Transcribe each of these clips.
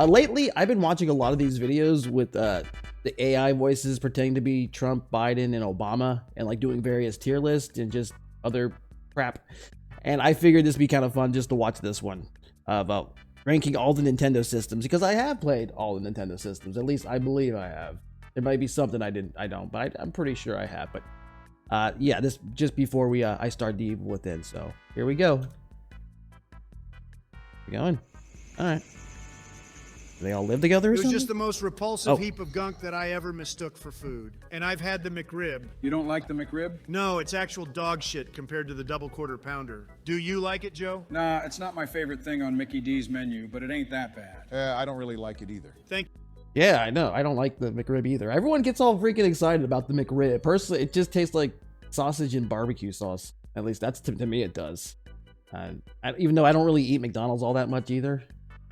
Lately, I've been watching a lot of these videos with the AI voices pretending to be Trump, Biden, and Obama, and like doing various tier lists and just other crap. And I figured this would be kind of fun just to watch this one about ranking all the Nintendo systems, because I have played all the Nintendo systems. At least I believe I have. There might be something I don't, but I'm pretty sure I have. But yeah, this just before I start the Evil Within. So here we go. We going? All right. Do they all live together or something? It was just the most repulsive heap of gunk that I ever mistook for food. And I've had the McRib. You don't like the McRib? No, it's actual dog shit compared to the double quarter pounder. Do you like it, Joe? Nah, it's not my favorite thing on Mickey D's menu, but it ain't that bad. I don't really like it either. Yeah, I know. I don't like the McRib either. Everyone gets all freaking excited about the McRib. Personally, it just tastes like sausage and barbecue sauce. At least that's to me it does. Even though I don't really eat McDonald's all that much either.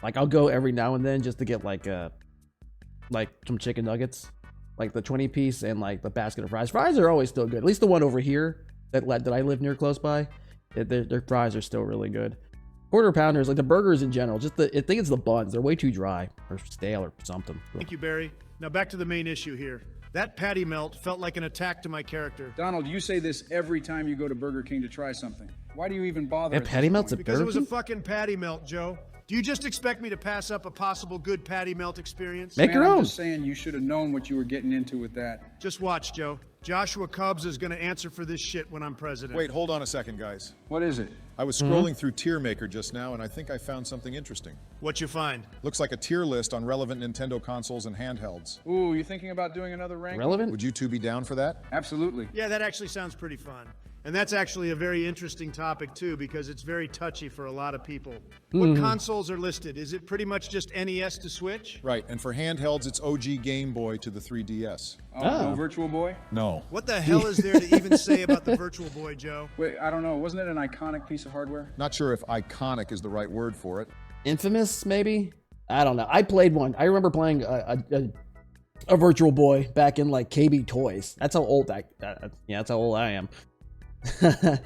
Like, I'll go every now and then just to get like some chicken nuggets, like the 20-piece and like the basket of fries. Fries are always still good. At least the one over here that I live near close by, their fries are still really good. Quarter pounders, like the burgers in general, I think it's the buns. They're way too dry or stale or something. Thank you, Barry. Now back to the main issue here. That patty melt felt like an attack to my character. Donald, you say this every time you go to Burger King to try something. Why do you even bother? That patty melt's at Because Burger it was a King? fucking patty melt, Joe. Do you just expect me to pass up a possible good patty melt experience? Make your own. I'm just saying you should have known what you were getting into with that. Just watch, Joe. Joshua Cubs is going to answer for this shit when I'm president. Wait, hold on a second, guys. What is it? I was scrolling through Tier Maker just now, and I think I found something interesting. What you find? Looks like a tier list on relevant Nintendo consoles and handhelds. Ooh, you thinking about doing another rank? Relevant? Would you two be down for that? Absolutely. Yeah, that actually sounds pretty fun. And that's actually a very interesting topic, too, because it's very touchy for a lot of people. What consoles are listed? Is it pretty much just NES to Switch? Right, and for handhelds, it's OG Game Boy to the 3DS. Oh, no Virtual Boy? No. What the hell is there to even say about the Virtual Boy, Joe? Wait, I don't know. Wasn't it an iconic piece of hardware? Not sure if iconic is the right word for it. Infamous, maybe? I don't know. I played one. I remember playing a Virtual Boy back in like KB Toys. That's how old that's how old I am. But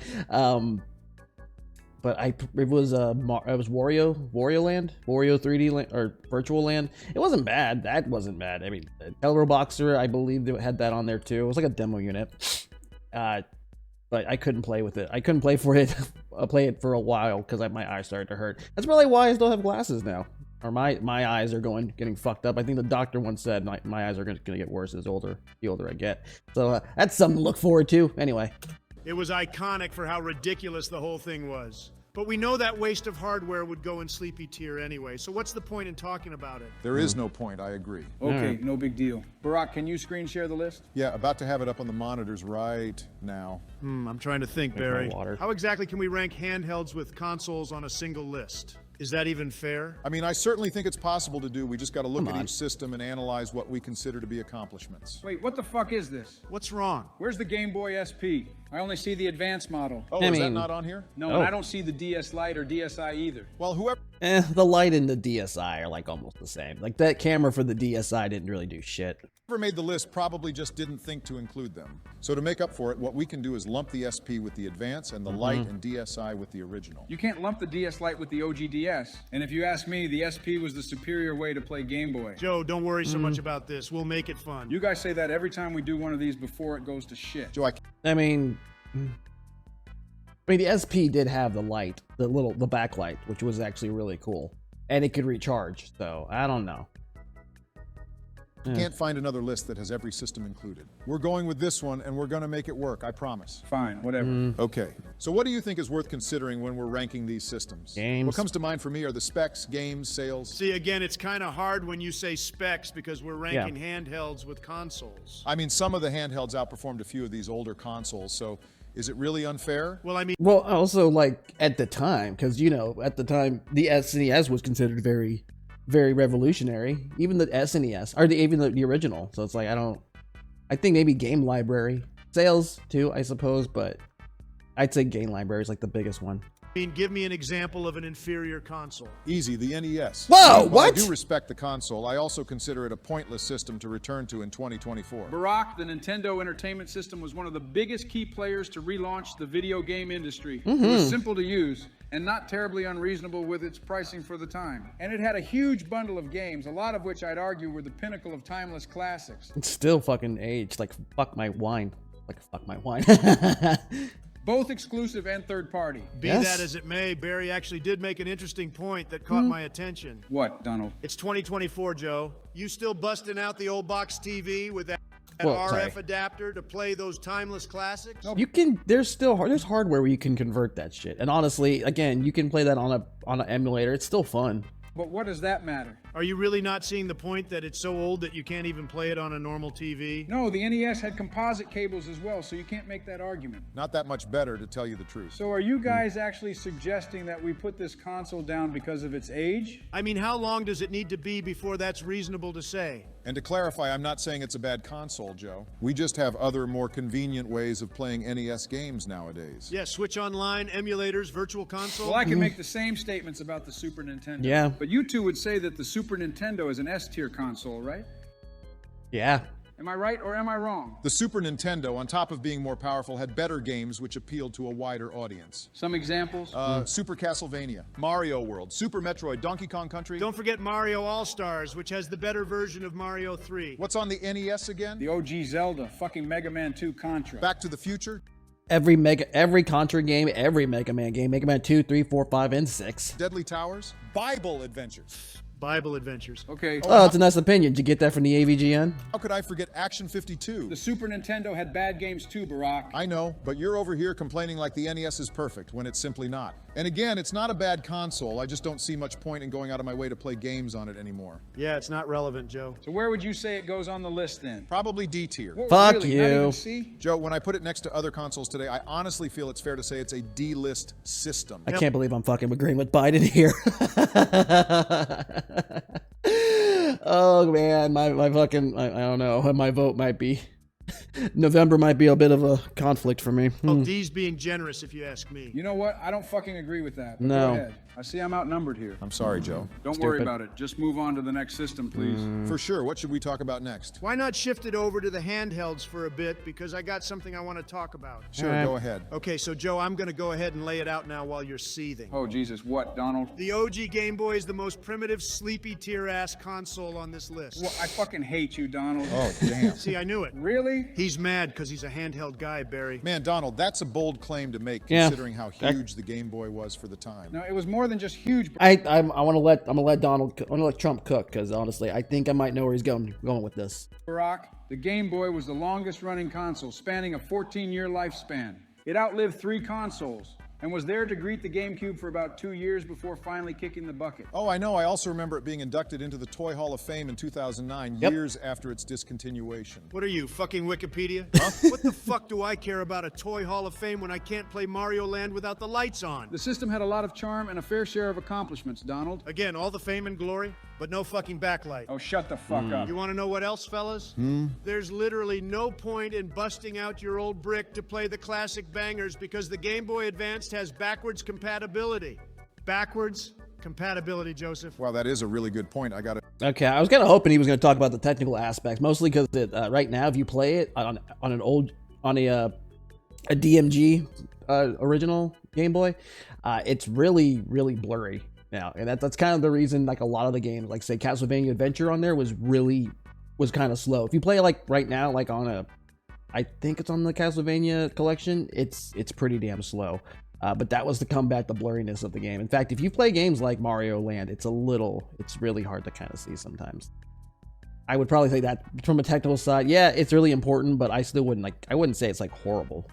it was Wario Land, Wario 3D Land, or Virtual Land. It wasn't bad. That wasn't bad. I mean, Telro Boxer, I believe they had that on there too. It was like a demo unit. But I couldn't play with it. I couldn't play it for a while because my eyes started to hurt. That's probably why I still have glasses now. Or my eyes are getting fucked up. I think the doctor once said my eyes are gonna get worse the older I get. So that's something to look forward to. Anyway. It was iconic for how ridiculous the whole thing was. But we know that waste of hardware would go in sleepy tier anyway, so what's the point in talking about it? There is no point, I agree. Okay, no big deal. Barack, can you screen share the list? Yeah, about to have it up on the monitors right now. I'm trying to think, Barry. Water. How exactly can we rank handhelds with consoles on a single list? Is that even fair? I mean, I certainly think it's possible to do. We just got to look at each system and analyze what we consider to be accomplishments. Wait, what the fuck is this? What's wrong? Where's the Game Boy SP? I only see the advanced model. Oh, is that not on here? No, and I don't see the DS Lite or DSi either. Well, whoever The Lite and the DSi are like almost the same. Like that camera for the DSi didn't really do shit. made the list probably just didn't think to include them. So to make up for it, what we can do is lump the SP with the Advance and the Lite and DSi with the original. You can't lump the DS Lite with the OG DS. And if you ask me, the SP was the superior way to play Game Boy. Joe, don't worry so much about this. We'll make it fun. You guys say that every time we do one of these before it goes to shit. Joe, I mean, the SP did have the light, the backlight, which was actually really cool, and it could recharge. So I don't know. can't find another list that has every system included. We're going with this one, and we're going to make it work, I promise. Fine, whatever. Okay, so what do you think is worth considering when we're ranking these systems? Games. What comes to mind for me are the specs, games, sales. See, again, it's kind of hard when you say specs because we're ranking handhelds with consoles. I mean, some of the handhelds outperformed a few of these older consoles, so is it really unfair? Well, I mean... Well, also, like, at the time, because, you know, at the time, the SNES was considered very, very revolutionary. Even the SNES, or even the original. So it's like, I think maybe game library. Sales, too, I suppose, but I'd say game library is, like, the biggest one. mean, give me an example of an inferior console. Easy, the NES. Whoa, While what? I do respect the console, I also consider it a pointless system to return to in 2024. Barack, the Nintendo Entertainment System was one of the biggest key players to relaunch the video game industry. It was simple to use and not terribly unreasonable with its pricing for the time. And it had a huge bundle of games, a lot of which I'd argue were the pinnacle of timeless classics. It's still fucking aged. Like, fuck my wine. Like, fuck my wine. Both exclusive and third party. Be that as it may, Barry actually did make an interesting point that caught my attention. What, Donald? It's 2024, Joe. You still busting out the old box TV with that Whoa, RF sorry. adapter to play those timeless classics? You can. There's hardware where you can convert that shit. And honestly, again, you can play that on an emulator. It's still fun. But what does that matter? Are you really not seeing the point that it's so old that you can't even play it on a normal TV? No, the NES had composite cables as well, so you can't make that argument. Not that much better, to tell you the truth. So are you guys actually suggesting that we put this console down because of its age? I mean, how long does it need to be before that's reasonable to say? And to clarify, I'm not saying it's a bad console, Joe. We just have other, more convenient ways of playing NES games nowadays. Yeah, Switch Online, emulators, virtual console. Well, I can make the same statements about the Super Nintendo. Yeah. But you two would say that the Super Nintendo is an S-tier console, right? Yeah. Am I right or am I wrong? The Super Nintendo, on top of being more powerful, had better games which appealed to a wider audience. Some examples? Super Castlevania, Mario World, Super Metroid, Donkey Kong Country. Don't forget Mario All-Stars, which has the better version of Mario 3. What's on the NES again? The OG Zelda, fucking Mega Man 2 Contra. Back to the Future, Every Contra game, every Mega Man game, Mega Man 2, 3, 4, 5, and 6. Deadly Towers, Bible Adventures. Bible Adventures. Okay. Oh, it's a nice opinion. Did you get that from the AVGN? How could I forget Action 52? The Super Nintendo had bad games too, Barack. I know, but you're over here complaining like the NES is perfect when it's simply not. And again, it's not a bad console. I just don't see much point in going out of my way to play games on it anymore. Yeah, it's not relevant, Joe. So where would you say it goes on the list then? Probably D tier. What, Fuck really? Not you. even C? Joe, when I put it next to other consoles today, I honestly feel it's fair to say it's a D-list system. I can't believe I'm fucking agreeing with Biden here. Oh man, my fucking I don't know. My vote might be November might be a bit of a conflict for me. Oh, D's being generous, if you ask me. You know what? I don't fucking agree with that. But No. Go ahead. I see I'm outnumbered here. I'm sorry, Joe. Don't worry about it. Just move on to the next system, please. For sure, what should we talk about next? Why not shift it over to the handhelds for a bit, because I got something I want to talk about. Sure, go ahead. Okay, so Joe, I'm going to go ahead and lay it out now while you're seething. Oh, Jesus. What, Donald? The OG Game Boy is the most primitive, sleepy tier-ass console on this list. Well, I fucking hate you, Donald. Oh, damn. See, I knew it. Really? He's mad because he's a handheld guy, Barry. Man, Donald, that's a bold claim to make, Yeah. considering how huge the Game Boy was for the time. No, it was more than just huge. I'm gonna let Trump cook, because honestly, I think I might know where he's going with this. Barack, the Game Boy was the longest running console, spanning a 14-year lifespan. It outlived 3 consoles and was there to greet the GameCube for about 2 years before finally kicking the bucket. Oh, I know. I also remember it being inducted into the Toy Hall of Fame in 2009, years after its discontinuation. What are you, fucking Wikipedia? Huh? What the fuck do I care about a Toy Hall of Fame when I can't play Mario Land without the lights on? The system had a lot of charm and a fair share of accomplishments, Donald. Again, all the fame and glory, but no fucking backlight. Oh, shut the fuck up. You want to know what else, fellas? There's literally no point in busting out your old brick to play the classic bangers because the Game Boy Advanced has backwards compatibility. Backwards compatibility, Joseph. Wow, that is a really good point. I got it. Okay, I was kind of hoping he was going to talk about the technical aspects, mostly because right now, if you play it on a DMG original Game Boy, it's really blurry now, and that's kind of the reason. Like a lot of the games, like say Castlevania Adventure on there was kind of slow. If you play like right now, like on I think it's on the Castlevania collection, it's pretty damn slow. But that was to combat the blurriness of the game. In fact, if you play games like Mario Land, it's really hard to kind of see sometimes. I would probably say that from a technical side, yeah, it's really important, but I still wouldn't say it's like horrible.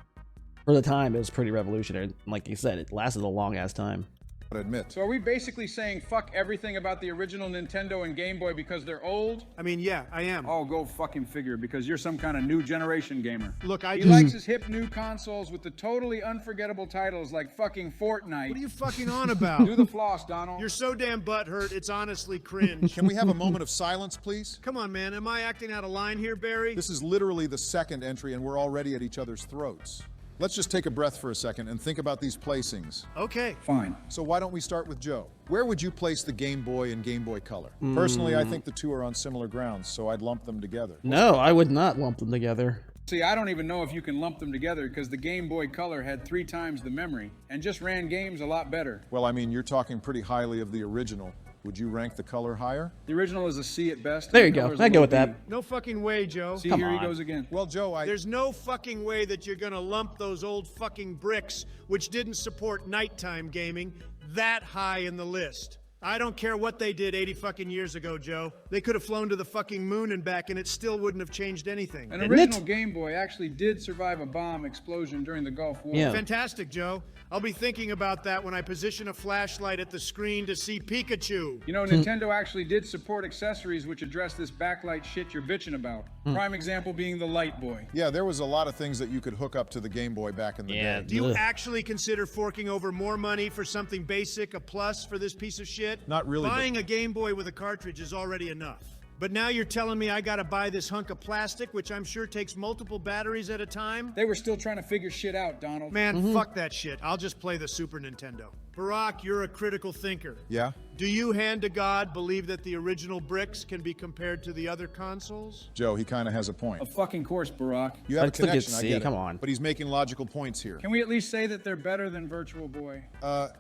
For the time, it was pretty revolutionary. Like you said, it lasted a long ass time. Admit. So are we basically saying fuck everything about the original Nintendo and Game Boy because they're old? I mean, yeah, I am. Oh, go fucking figure, because you're some kind of new generation gamer. Look, He likes his hip new consoles with the totally unforgettable titles like fucking Fortnite. What are you fucking on about? Do the floss, Donald. You're so damn butthurt, it's honestly cringe. Can we have a moment of silence, please? Come on, man, am I acting out of line here, Barry? This is literally the second entry, and we're already at each other's throats. Let's just take a breath for a second and think about these placings. Okay. Fine. So why don't we start with Joe? Where would you place the Game Boy and Game Boy Color? Personally, I think the two are on similar grounds, so I'd lump them together. No, I would not lump them together. See, I don't even know if you can lump them together because the Game Boy Color had 3 times the memory and just ran games a lot better. Well, I mean, you're talking pretty highly of the original. Would you rank the Color higher? The original is a C at best. There you and the go. Color's a I go low with that. B. No fucking way, Joe. See, Come here he on. goes again. Well, Joe, There's no fucking way that you're gonna lump those old fucking bricks, which didn't support nighttime gaming, that high in the list. I don't care what they did 80 fucking years ago, Joe. They could have flown to the fucking moon and back and it still wouldn't have changed anything. An Didn't original it? Game Boy actually did survive a bomb explosion during the Gulf War. Yeah. Fantastic, Joe. I'll be thinking about that when I position a flashlight at the screen to see Pikachu. You know, Nintendo actually did support accessories which address this backlight shit you're bitching about. Prime example being the Light Boy. yeah, there was a lot of things that you could hook up to the Game Boy back in the Yeah. day. Do you Ugh. actually consider forking over more money for something basic, a plus for this piece of shit? Not really, but- Buying a Game Boy with a cartridge is already enough. But now you're telling me I gotta buy this hunk of plastic, which I'm sure takes multiple batteries at a time? They were still trying to figure shit out, Donald. Man, fuck that shit. I'll just play the Super Nintendo. Barack, you're a critical thinker. Yeah? Do you, hand to God, believe that the original bricks can be compared to the other consoles? Joe, he kind of has a point. Of fucking course, Barack. You have a Let's look at connection, I C, get it. come on. But he's making logical points here. Can we at least say that they're better than Virtual Boy?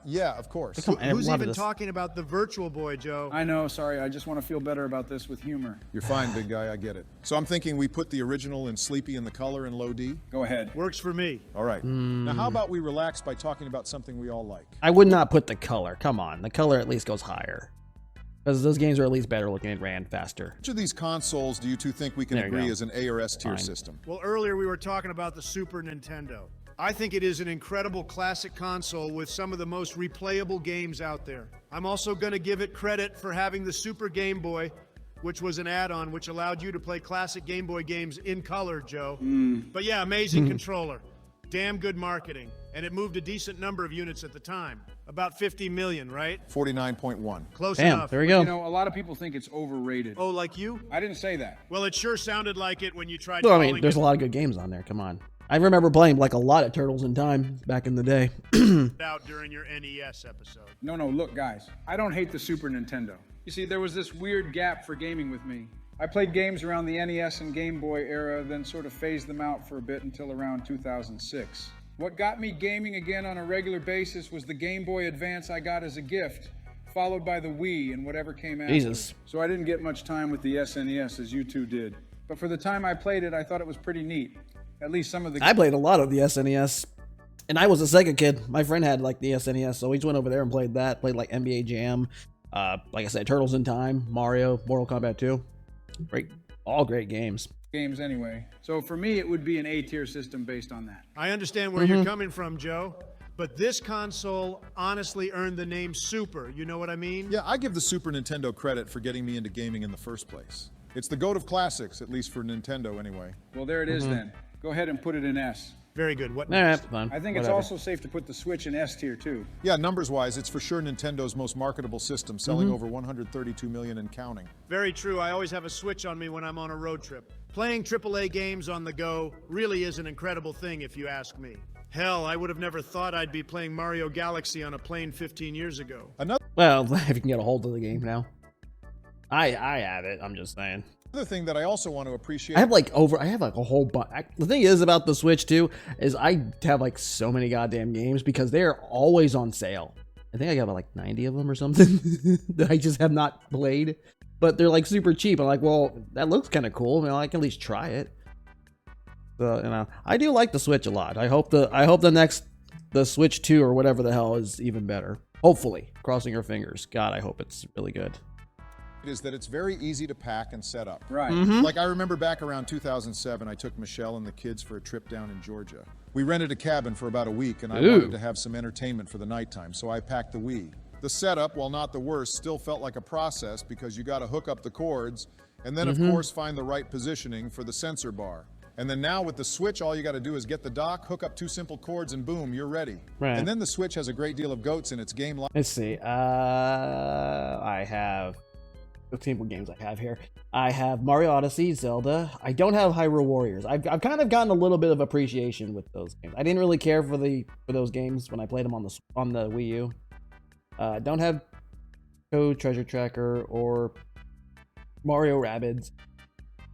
Yeah, of course. Come on, I Who's love even this. talking about the Virtual Boy, Joe? I know, sorry, I just want to feel better about this with humor. You're fine, big guy, I get it. So I'm thinking we put the original in Sleepy in the Color in low D? Go ahead. Works for me. All right. Now, how about we relax by talking about something we all like? I would not put the Color. Come on, the Color at least goes higher. Because those games are at least better looking and ran faster. Which of these consoles do you two think we can There you agree go. is an A or S tier Fine. system? Well, earlier we were talking about the Super Nintendo. I think it is an incredible classic console with some of the most replayable games out there. I'm also going to give it credit for having the Super Game Boy, which was an add-on which allowed you to play classic Game Boy games in color, Joe. But yeah, amazing controller. Damn good marketing. And it moved a decent number of units at the time. About 50 million, right? 49.1. Close Damn, enough. there we go. You know, a lot of people think it's overrated. Oh, like you? I didn't say that. Well, it sure sounded like it when you tried Well, I calling mean, there's it a lot of good games on there. Come on. I remember playing like a lot of Turtles in Time back in the day. out during your NES episode. No, look, guys. I don't hate the Super Nintendo. You see, there was this weird gap for gaming with me. I played games around the NES and Game Boy era, then sort of phased them out for a bit until around 2006. What got me gaming again on a regular basis was the Game Boy Advance I got as a gift, followed by the Wii and whatever came after. Jesus. So I didn't get much time with the SNES as you two did. But for the time I played it, I thought it was pretty neat. At least some of the I played a lot of the SNES. And I was a Sega kid. My friend had like the SNES, so we just went over there and played that. Played like NBA Jam. Like I said, Turtles in Time, Mario, Mortal Kombat 2. Great, all great games. games anyway. So for me, it would be an A-tier system based on that. I understand where you're coming from, Joe. But this console honestly earned the name Super. You know what I mean? Yeah, I give the Super Nintendo credit for getting me into gaming in the first place. It's the GOAT of classics, at least for Nintendo anyway. Well, there it is then. Go ahead and put it in S. Very good. What All right, next? fine. I think it's Whatever. also safe to put the Switch in S tier too. Yeah, numbers-wise, it's for sure Nintendo's most marketable system, selling over 132 million and counting. Very true. I always have a Switch on me when I'm on a road trip. Playing AAA games on the go really is an incredible thing, if you ask me. Hell, I would have never thought I'd be playing Mario Galaxy on a plane 15 years ago. Well, if you can get a hold of the game now. I have it. I'm just saying. Another thing that I also want to appreciate... I have like a whole bunch. The thing is about the Switch too, is I have like so many goddamn games because they're always on sale. I think I got like 90 of them or something that I just have not played, but they're like super cheap. I'm like, well, that looks kind of cool. I can at least try it. So, I do like the Switch a lot. I hope the Switch 2 or whatever the hell is even better. Hopefully, crossing your fingers. God, I hope it's really good. is that it's very easy to pack and set up. Right. Like I remember back around 2007, I took Michelle and the kids for a trip down in Georgia. We rented a cabin for about a week and I Ooh. wanted to have some entertainment for the nighttime, so I packed the Wii. The setup, while not the worst, still felt like a process because you got to hook up the cords and then of course find the right positioning for the sensor bar. And then now with the Switch, all you got to do is get the dock, hook up 2 simple cords, and boom, you're ready. Right. And then the Switch has a great deal of goats in its game life. Let's see. I have let's see what games I have here. I have Mario Odyssey, Zelda. I don't have Hyrule Warriors. I've kind of gotten a little bit of appreciation with those games. I didn't really care for those games when I played them on the Wii U. Don't have Toad Treasure Tracker or Mario Rabbids.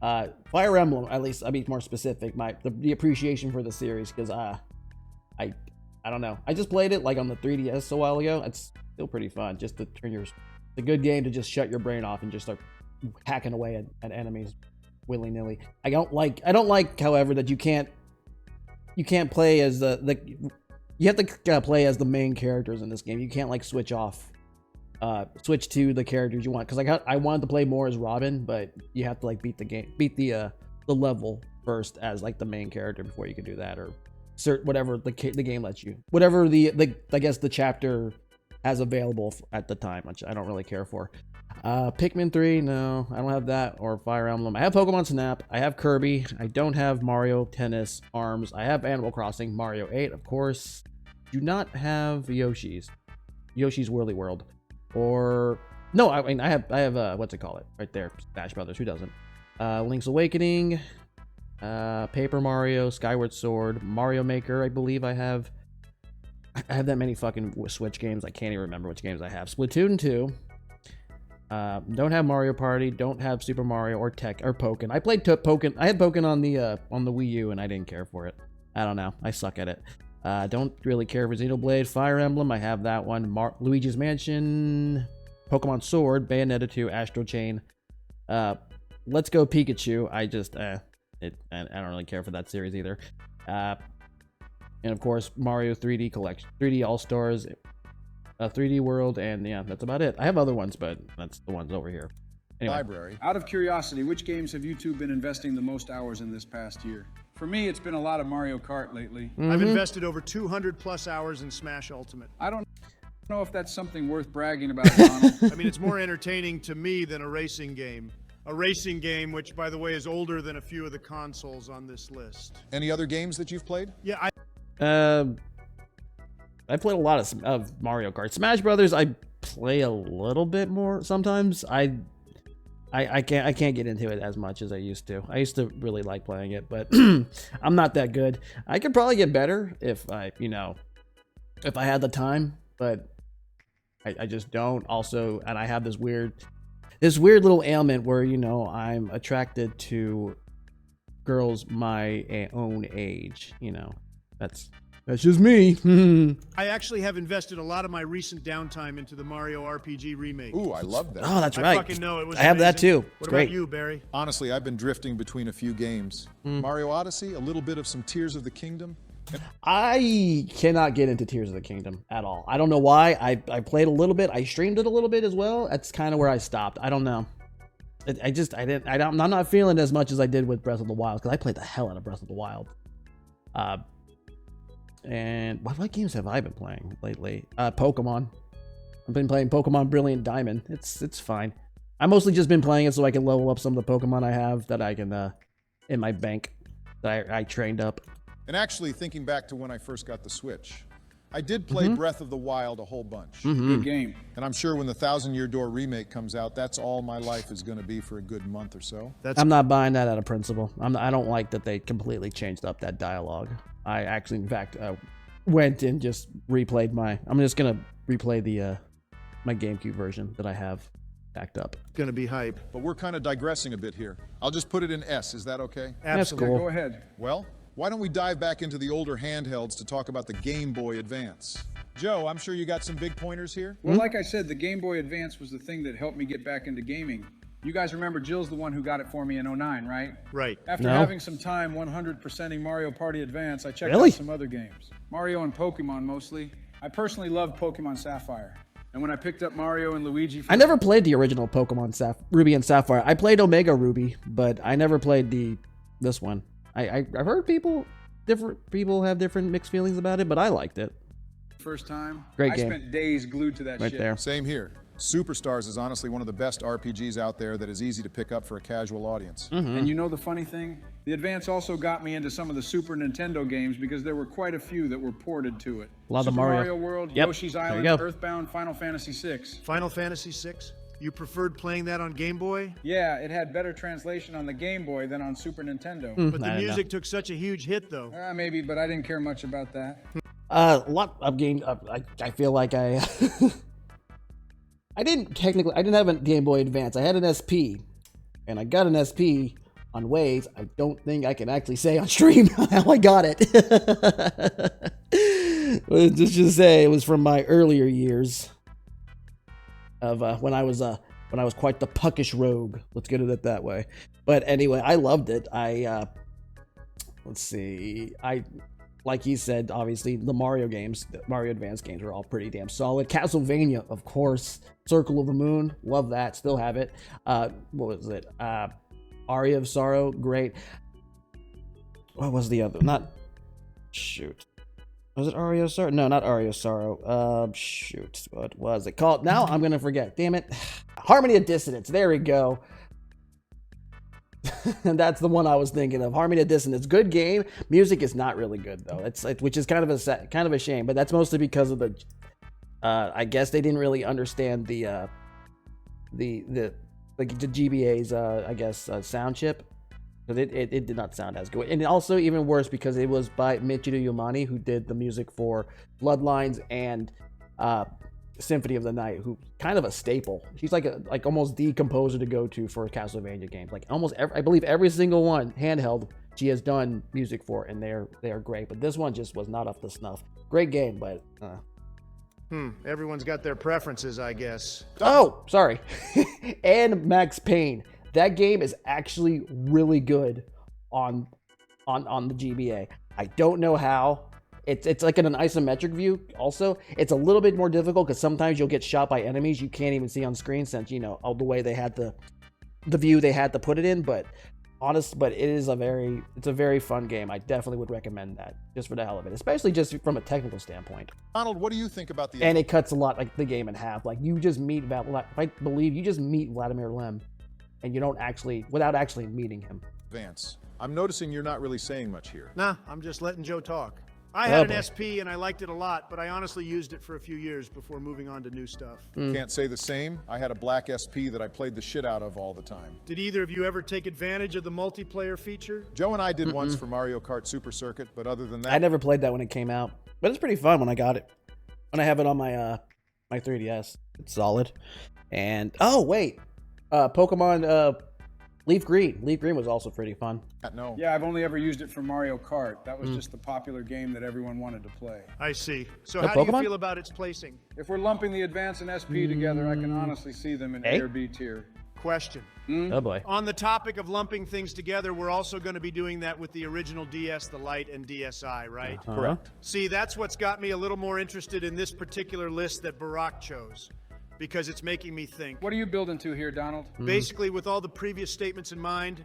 Fire Emblem, at least I'll be more specific. The appreciation for the series, because I don't know. I just played it like on the 3DS a while ago. It's still pretty fun. Just to turn it's a good game to just shut your brain off and just start hacking away at enemies willy nilly. I don't like, however, that you can't play as you have to play as the main characters in this game. You can't like switch to the characters you want, because I wanted to play more as Robin, but you have to like beat the level first as like the main character before you can do that, or whatever the game lets you, whatever I guess the chapter has available at the time, which I don't really care for. Pikmin 3, no, I don't have that, or Fire Emblem. I have Pokemon Snap, I have Kirby, I don't have Mario Tennis Arms, I have Animal Crossing, Mario 8, of course. Do not have Yoshi's Woolly World, or no, I mean I have what's it called it right there, Smash Brothers. Who doesn't? Link's Awakening, Paper Mario, Skyward Sword, Mario Maker. I believe I have that many fucking Switch games. I can't even remember which games I have. Splatoon 2. Don't have Mario Party. Don't have Super Mario or Pokken. I played Pokken. I had Pokken on the Wii U, and I didn't care for it. I don't know. I suck at it. Don't really care for Xenoblade. Fire Emblem. I have that one. Luigi's Mansion. Pokemon Sword. Bayonetta 2. Astral Chain. Let's Go Pikachu. I don't really care for that series either. And of course, Mario 3D Collection, 3D All Stars, 3D World, and yeah, that's about it. I have other ones, but that's the ones over here. Anyway. Library. Out of curiosity, which games have you two been investing the most hours in this past year? For me, it's been a lot of Mario Kart lately. I've invested over 200 plus hours in Smash Ultimate. I don't know if that's something worth bragging about, Donald. I mean, it's more entertaining to me than a racing game. A racing game, which, by the way, is older than a few of the consoles on this list. Any other games that you've played? Yeah, I played a lot of Mario Kart. Smash Brothers, I play a little bit more sometimes. I can't get into it as much as I used to. I used to really like playing it, but I'm not that good. I could probably get better if I had the time, but I just don't. Also, and I have this weird little ailment where I'm attracted to girls my own age. That's just me. I actually have invested a lot of my recent downtime into the Mario RPG remake. Ooh, I love that. Oh, that's right. I fucking know, it was I have that amazing. too. What It's great. about you, Barry? Honestly, I've been drifting between a few games. Mario Odyssey, a little bit of some Tears of the Kingdom. I cannot get into Tears of the Kingdom at all. I don't know why. I played a little bit. I streamed it a little bit as well. That's kind of where I stopped. I don't know. I'm not feeling it as much as I did with Breath of the Wild, because I played the hell out of Breath of the Wild. And what games have I been playing lately? Pokemon. I've been playing Pokemon Brilliant Diamond. It's fine. I mostly just been playing it so I can level up some of the Pokemon I have that I can in my bank that I trained up. And actually, thinking back to when I first got the Switch, I did play Breath of the Wild a whole bunch. Good game. And I'm sure when the Thousand Year Door remake comes out, that's all my life is going to be for a good month or so. I'm not buying that out of principle. I don't like that they completely changed up that dialogue. I actually, in fact, went and just replayed I'm just going to replay the my GameCube version that I have backed up. Gonna be hype. But we're kind of digressing a bit here. I'll just put it in S. Is that okay? That's cool. Go ahead. Well, why don't we dive back into the older handhelds to talk about the Game Boy Advance? Joe, I'm sure you got some big pointers here. Well, like I said, the Game Boy Advance was the thing that helped me get back into gaming. You guys remember Jill's the one who got it for me in '09, right? Right. After having some time 100%ing Mario Party Advance, I checked Really? out some other games. Mario and Pokemon mostly. I personally love Pokemon Sapphire. And when I picked up Mario and Luigi... I never played the original Pokemon Ruby and Sapphire. I played Omega Ruby, but I never played this one. I've heard different people have different mixed feelings about it, but I liked it. First time. Great I game. spent days glued to that Right shit. there. Same here. Superstars is honestly one of the best RPGs out there that is easy to pick up for a casual audience. And you know the funny thing? The Advance also got me into some of the Super Nintendo games because there were quite a few that were ported to it. A lot of Super Mario. World, Yep. Yoshi's There you Island, go. Earthbound, Final Fantasy VI. Final Fantasy VI? You preferred playing that on Game Boy? Yeah, it had better translation on the Game Boy than on Super Nintendo. But the music took such a huge hit, though. Maybe, but I didn't care much about that. A lot of games. I feel like I didn't have a Game Boy Advance. I had an SP, and I got an SP on ways I don't think I can actually say on stream how I got it. Let's just say it was from my earlier years of when I was quite the puckish rogue. Let's get it that way. But anyway, I loved it. Let's see. Like he said, obviously the Mario games, the Mario Advance games were all pretty damn solid. Castlevania, of course. Circle of the Moon, love that. Still have it. What was it? Aria of Sorrow, great. What was the other? Shoot. Was it Aria of Sorrow? No, not Aria of Sorrow. Shoot. What was it called? Now I'm gonna forget. Damn it. Harmony of Dissonance. There we go. And that's the one I was thinking of. Harmony of Dissonance. Good game. Music is not really good though. Which is kind of a shame. But that's mostly because of the. I guess they didn't really understand the GBA's sound chip. But it did not sound as good. And also even worse because it was by Michiru Yamane, who did the music for Bloodlines and Symphony of the Night, who kind of a staple. She's like almost the composer to go to for Castlevania games. Like almost I believe every single one handheld she has done music for, and they are great. But this one just was not up to snuff. Great game, but Everyone's got their preferences, I guess. oh, sorry. And Max Payne. That game is actually really good on the GBA. I don't know how. It's like in an isometric view also. It's a little bit more difficult because sometimes you'll get shot by enemies you can't even see on screen since, all the way they had the view they had to put it in. But it is a very fun game. I definitely would recommend that just for the hell of it, especially just from a technical standpoint. Donald, what do you think about the... And it cuts a lot, like the game in half. Like you just meet Vladimir Lem. And you don't without actually meeting him. Advance. I'm noticing you're not really saying much here. Nah, I'm just letting Joe talk. I had an SP and I liked it a lot, but I honestly used it for a few years before moving on to new stuff. Can't say the same. I had a black SP that I played the shit out of all the time. Did either of you ever take advantage of the multiplayer feature? Joe and I did once for Mario Kart Super Circuit, but other than that... I never played that when it came out, but it's pretty fun when I got it. When I have it on my 3DS. It's solid. And, oh, wait. Pokemon Leaf Green. Leaf Green was also pretty fun. No. Yeah, I've only ever used it for Mario Kart. That was just the popular game that everyone wanted to play. I see. So The how do Pokemon? you feel about its placing? If we're lumping the Advance and SP together, I can honestly see them in A or B tier. Question. Oh boy. On the topic of lumping things together, we're also going to be doing that with the original DS, the Lite, and DSi, right? Correct. See, that's what's got me a little more interested in this particular list that Barack chose, because it's making me think. What are you building to here, Donald? Basically, with all the previous statements in mind,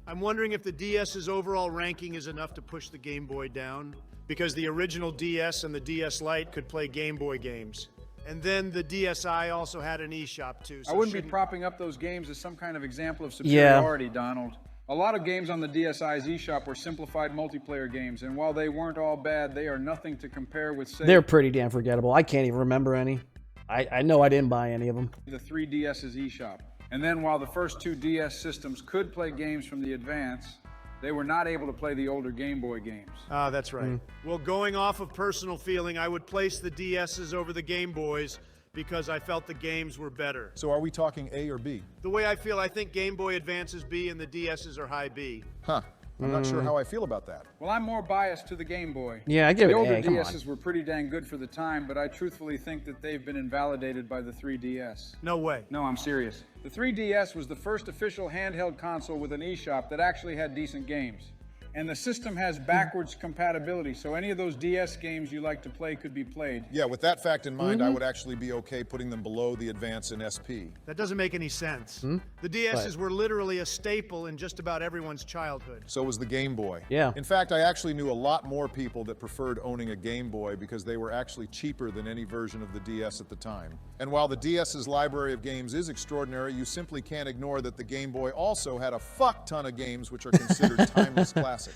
I'm wondering if the DS's overall ranking is enough to push the Game Boy down, because the original DS and the DS Lite could play Game Boy games. And then the DSi also had an eShop too. So I wouldn't be propping up those games as some kind of example of superiority, Donald. A lot of games on the DSi's eShop were simplified multiplayer games, and while they weren't all bad, they are nothing to compare with, say, They're pretty damn forgettable. I can't even remember any. I know I didn't buy any of them. the 3DS's eShop. And then while the first two DS systems could play games from the Advance, they were not able to play the older Game Boy games. Ah, that's right. Well, going off of personal feeling, I would place the DS's over the Game Boys because I felt the games were better. So are we talking A or B? The way I feel, I think Game Boy Advance is B and the DS's are high B. Huh. I'm not sure how I feel about that. Well, I'm more biased to the Game Boy. Yeah, I give The it older A. Come DS's on. were pretty dang good for the time, but I truthfully think that they've been invalidated by the 3DS. No way. No, I'm serious. The 3DS was the first official handheld console with an eShop that actually had decent games. And the system has backwards compatibility, so any of those DS games you like to play could be played. Yeah, with that fact in mind, I would actually be okay putting them below the Advance and SP. That doesn't make any sense. The DS's were literally a staple in just about everyone's childhood. So was the Game Boy. Yeah. In fact, I actually knew a lot more people that preferred owning a Game Boy because they were actually cheaper than any version of the DS at the time. And while the DS's library of games is extraordinary, you simply can't ignore that the Game Boy also had a fuck ton of games which are considered timeless classics.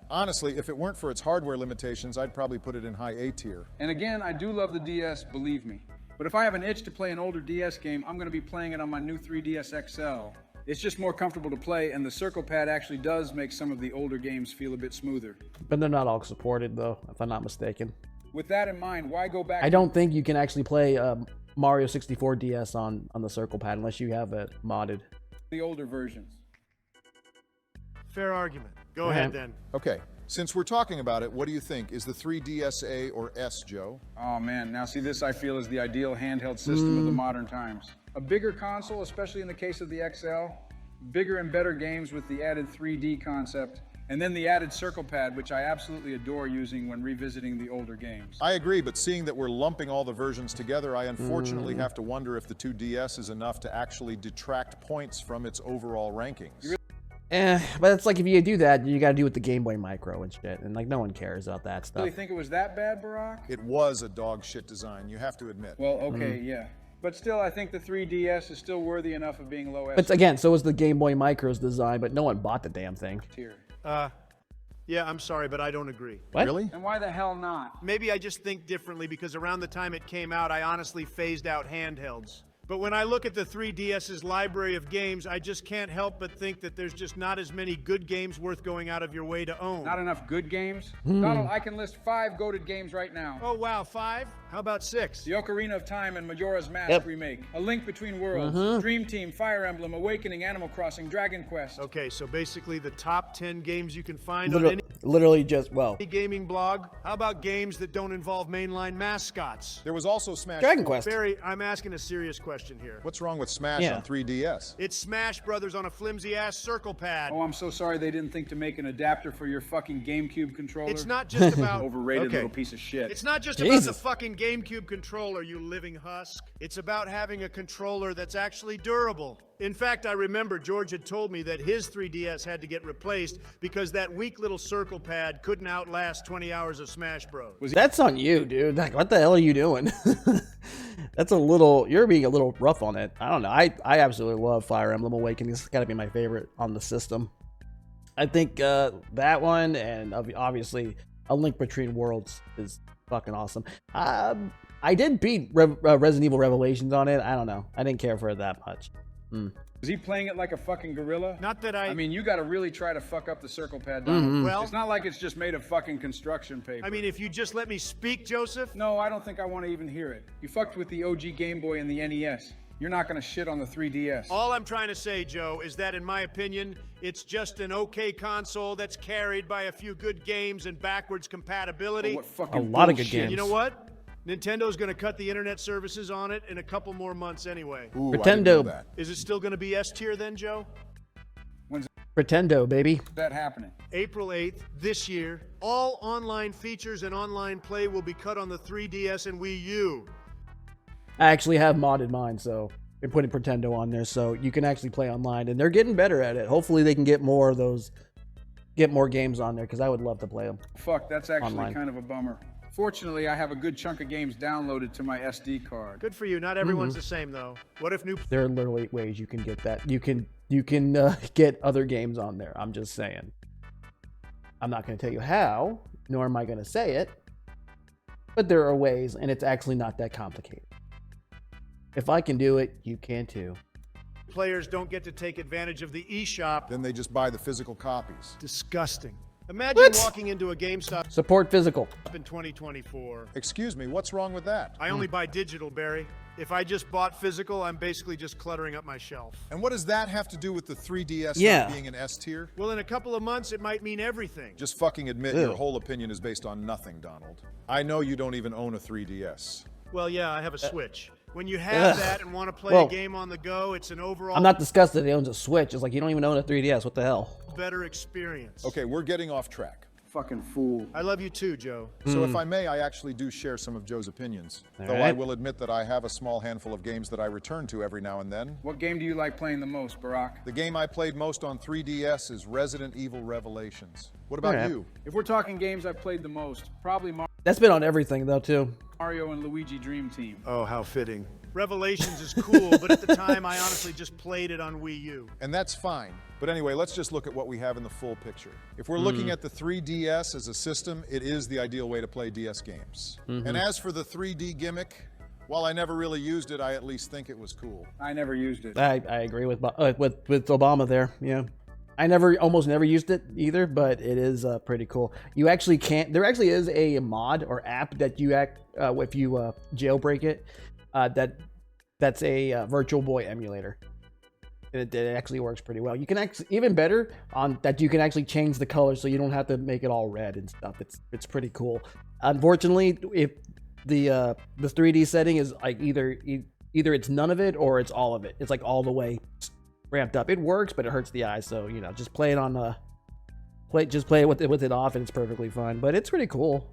Honestly, if it weren't for its hardware limitations, I'd probably put it in high A tier. And again, I do love the DS, believe me. But if I have an itch to play an older DS game, I'm going to be playing it on my new 3DS XL. It's just more comfortable to play, and the circle pad actually does make some of the older games feel a bit smoother. But they're not all supported, though, if I'm not mistaken. With that in mind, why go back? I don't think you can actually play Mario 64 DS on the circle pad unless you have it modded. The older versions. Fair argument. Go ahead then. Okay, since we're talking about it, what do you think? Is the 3DS or S, Joe? Oh man, now see, this I feel is the ideal handheld system of the modern times. A bigger console, especially in the case of the XL, bigger and better games with the added 3D concept, and then the added circle pad, which I absolutely adore using when revisiting the older games. I agree, but seeing that we're lumping all the versions together, I unfortunately have to wonder if the 2DS is enough to actually detract points from its overall rankings. But it's like if you do that, you gotta do with the Game Boy Micro and shit, and like no one cares about that stuff. Really think it was that bad, Barack? It was a dog shit design, you have to admit. Well, okay, yeah. But still, I think the 3DS is still worthy enough of being low S But again, so was the Game Boy Micro's design, but no one bought the damn thing. tier. Yeah, I'm sorry, but I don't agree. What? Really? And why the hell not? Maybe I just think differently because around the time it came out, I honestly phased out handhelds. But when I look at the 3DS's library of games, I just can't help but think that there's just not as many good games worth going out of your way to own. Not enough good games? Donald, I can list 5 goated games right now. Oh, wow, 5? How about 6? The Ocarina of Time and Majora's Mask remake. A Link Between Worlds. Dream Team, Fire Emblem, Awakening, Animal Crossing, Dragon Quest. Okay, so basically the top 10 games you can find Literally, on literally just, well, any gaming blog. How about games that don't involve mainline mascots? There was also Smash Dragon 4. Quest. Barry, I'm asking a serious question here. What's wrong with Smash Yeah. on 3DS? It's Smash Brothers on a flimsy-ass circle pad. Oh, I'm so sorry they didn't think to make an adapter for your fucking GameCube controller. It's not just about... Overrated Okay. little piece of shit. It's not just about Jesus. the fucking GameCube controller, you living husk. It's about having a controller that's actually durable. In fact, I remember George had told me that his 3DS had to get replaced because that weak little circle pad couldn't outlast 20 hours of Smash Bros. that's on you, dude. Like, what the hell are you doing? That's a little, you're being a little rough on it. I don't know. I absolutely love Fire Emblem Awakening. It's gotta be my favorite on the system. I think that one and obviously A Link Between Worlds is fucking awesome. I did beat Resident Evil Revelations on it. I don't know. I didn't care for it that much. Is he playing it like a fucking gorilla? Not that I... I mean, you gotta really try to fuck up the circle pad, Donald. Well- It's not like it's just made of fucking construction paper. I mean, if you just let me speak, Joseph. No, I don't think I want to even hear it. You fucked with the OG Game Boy and the NES. You're not gonna shit on the 3DS. All I'm trying to say, Joe, is that in my opinion, it's just an okay console that's carried by a few good games and backwards compatibility. What fucking A lot of good bullshit. games. You know what? Nintendo's going to cut the internet services on it in a couple more months anyway. Ooh, I didn't Pretendo. know that. Is it still going to be S tier then, Joe? Pretendo, baby. That happening? April 8th, this year, all online features and online play will be cut on the 3DS and Wii U. I actually have modded mine, so I'm putting Pretendo on there, so you can actually play online, and they're getting better at it. Hopefully, they can get more of those, get more games on there, because I would love to play them. Fuck, that's actually Online. kind of a bummer. Fortunately, I have a good chunk of games downloaded to my SD card. Good for you. Not everyone's the same, though. What if new... There are literally ways you can get that. You can get other games on there. I'm just saying. I'm not going to tell you how, nor am I going to say it, but there are ways, and it's actually not that complicated. If I can do it, you can too. players don't get to take advantage of the eShop? Then they just buy the physical copies. Disgusting. Imagine What? walking into a GameStop Support physical. in 2024. Excuse me, what's wrong with that? I only buy digital, Barry. If I just bought physical, I'm basically just cluttering up my shelf. And what does that have to do with the 3DS Yeah. not being an S tier? Well, in a couple of months, it might mean everything. Just fucking admit Ew. your whole opinion is based on nothing, Donald. I know you don't even own a 3DS. Well, yeah, I have a Switch. When you have Ugh. that and want to play Well, a game on the go, it's an overall I'm not disgusted he owns a Switch. It's like you don't even own a 3DS. What the hell? better experience. Okay, we're getting off track. Fucking fool. I love you too, Joe. So if I may, I actually do share some of Joe's opinions. All Though I right. will admit that I have a small handful of games that I return to every now and then. What game do you like playing the most, Barack? The game I played most on 3DS is Resident Evil Revelations. What about Alright. you? If we're talking games I've played the most, probably That's been on everything though too. Mario and Luigi Dream Team. Oh, how fitting. Revelations is cool, but at the time, I honestly just played it on Wii U. And that's fine. But anyway, let's just look at what we have in the full picture. If we're looking at the 3DS as a system, it is the ideal way to play DS games. And as for the 3D gimmick, While I never really used it, I at least think it was cool. I never used it. I agree with Obama there. Yeah, I almost never used it either, but it is pretty cool. You actually can't. There actually is a mod or app that you if you jailbreak it, that's a Virtual Boy emulator. It actually works pretty well. You can actually, even better on that, you can actually change the color so you don't have to make it all red and stuff. It's pretty cool. Unfortunately, if the 3D setting is like either it's none of it or it's all of it. It's like all the way ramped up. It works, but it hurts the eyes. So just play it on just play it with it off, and it's perfectly fine. But it's pretty cool.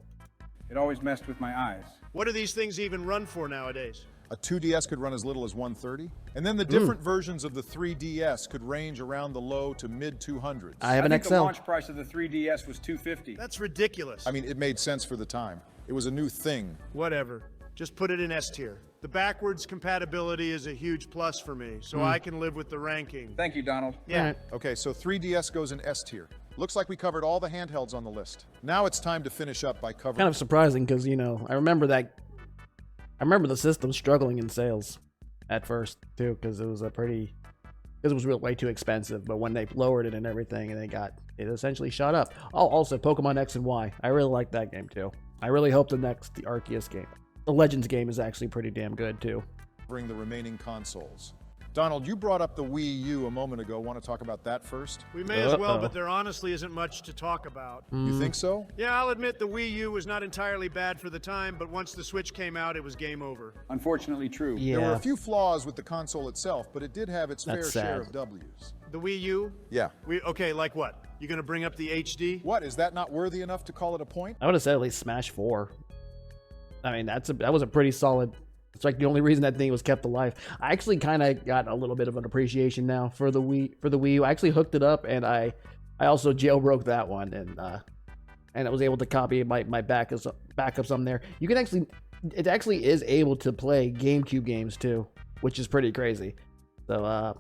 It always messed with my eyes. What do these things even run for nowadays? A 2DS could run as little as 130, and then the different versions of the 3DS could range around the low to mid 200s. I have an think XL. The launch price of the 3DS was $250. That's ridiculous. I mean, it made sense for the time. It was a new thing. Whatever. Just put it in S tier. The backwards compatibility is a huge plus for me, so I can live with the ranking. Thank you, Donald. Yeah. Right. Okay, so 3DS goes in S tier. Looks like we covered all the handhelds on the list. Now it's time to finish up by covering... Kind of surprising because I remember the system struggling in sales at first too, because it was way too expensive. But when they lowered it and everything, and it essentially shot up. Oh, also Pokemon X and Y. I really like that game too. I really hope the Arceus game, the Legends game, is actually pretty damn good too. Bring the remaining consoles. Donald, you brought up the Wii U a moment ago. Want to talk about that first? We may as well, but there honestly isn't much to talk about. You think so? Yeah, I'll admit the Wii U was not entirely bad for the time, but once the Switch came out, it was game over. Unfortunately true. Yeah, There were a few flaws with the console itself, but it did have its fair That's share sad. of W's. The Wii U? Yeah. Okay, like what? You gonna bring up the HD? What, is that not worthy enough to call it a point? I would have said at least Smash 4. I mean, that was a pretty solid. It's like the only reason that thing was kept alive. I actually kind of got a little bit of an appreciation now for the Wii U. I actually hooked it up, and I also jailbroke that one, and I was able to copy my backups on there. You can it actually is able to play GameCube games too, which is pretty crazy. So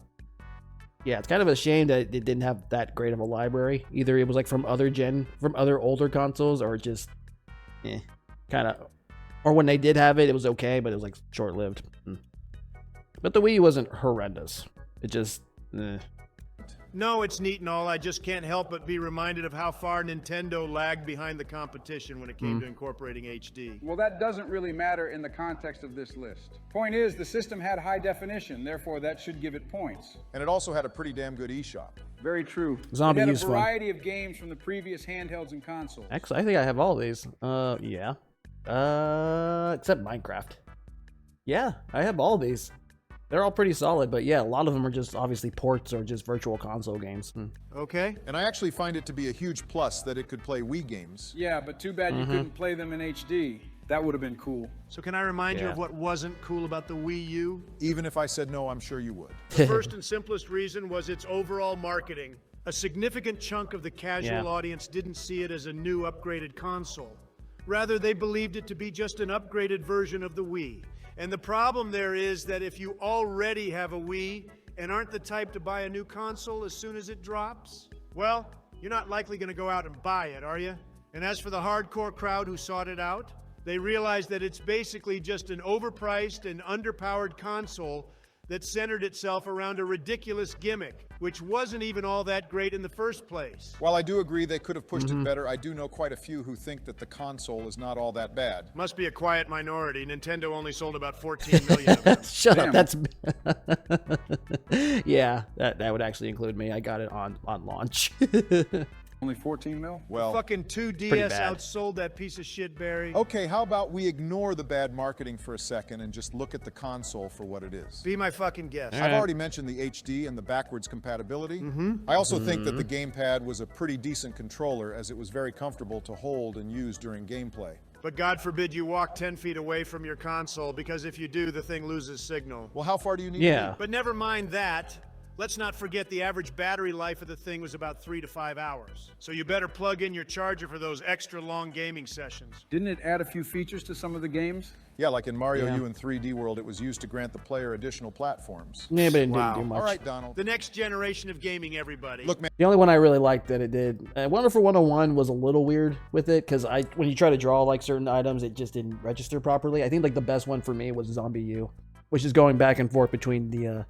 yeah, it's kind of a shame that it didn't have that great of a library. Either it was like from other older consoles, or just kind of. Or when they did have it, it was okay, but it was like short-lived. But the Wii wasn't horrendous. It just, No, it's neat and all. I just can't help but be reminded of how far Nintendo lagged behind the competition when it came to incorporating HD. Well, that doesn't really matter in the context of this list. Point is, the system had high definition, therefore that should give it points. And it also had a pretty damn good eShop. Very true. Zombie it had U's a fun. variety of games from the previous handhelds and consoles. Actually, I think I have all these. Yeah. Except Minecraft. Yeah, I have all these. They're all pretty solid, but yeah, a lot of them are just obviously ports or just virtual console games. Okay? And I actually find it to be a huge plus that it could play Wii games. Yeah, but too bad you couldn't play them in HD. That would have been cool. So can I remind you Yeah. of what wasn't cool about the Wii U? Even if I said no, I'm sure you would. The first and simplest reason was its overall marketing. A significant chunk of the casual audience didn't see it as a new upgraded console. Rather, they believed it to be just an upgraded version of the Wii. And the problem there is that if you already have a Wii and aren't the type to buy a new console as soon as it drops, well, you're not likely going to go out and buy it, are you? And as for the hardcore crowd who sought it out, they realized that it's basically just an overpriced and underpowered console that centered itself around a ridiculous gimmick, which wasn't even all that great in the first place. While I do agree they could have pushed it better, I do know quite a few who think that the console is not all that bad. Must be a quiet minority. Nintendo only sold about 14 million of them. Shut Damn. up. That's yeah. That would actually include me. I got it on launch. Only 14 mil? Well, Fucking 2DS bad. outsold that piece of shit, Barry. okay, how about we ignore the bad marketing for a second and just look at the console for what it is? Be my fucking guest. I've already mentioned the HD and the backwards compatibility. I also think that the gamepad was a pretty decent controller, as it was very comfortable to hold and use during gameplay. But God forbid you walk 10 feet away from your console, because if you do, the thing loses signal. Well, how far do you need Yeah. But never mind that. Let's not forget the average battery life of the thing was about 3 to 5 hours. So you better plug in your charger for those extra long gaming sessions. Didn't it add a few features to some of the games? Yeah, like in Mario U and 3D World, it was used to grant the player additional platforms. Yeah, but it didn't do much. All right, Donald. The next generation of gaming, everybody. Look, man. The only one I really liked that it did, Wonderful 101 was a little weird with it because when you try to draw like certain items, it just didn't register properly. I think like the best one for me was Zombie U, which is going back and forth between the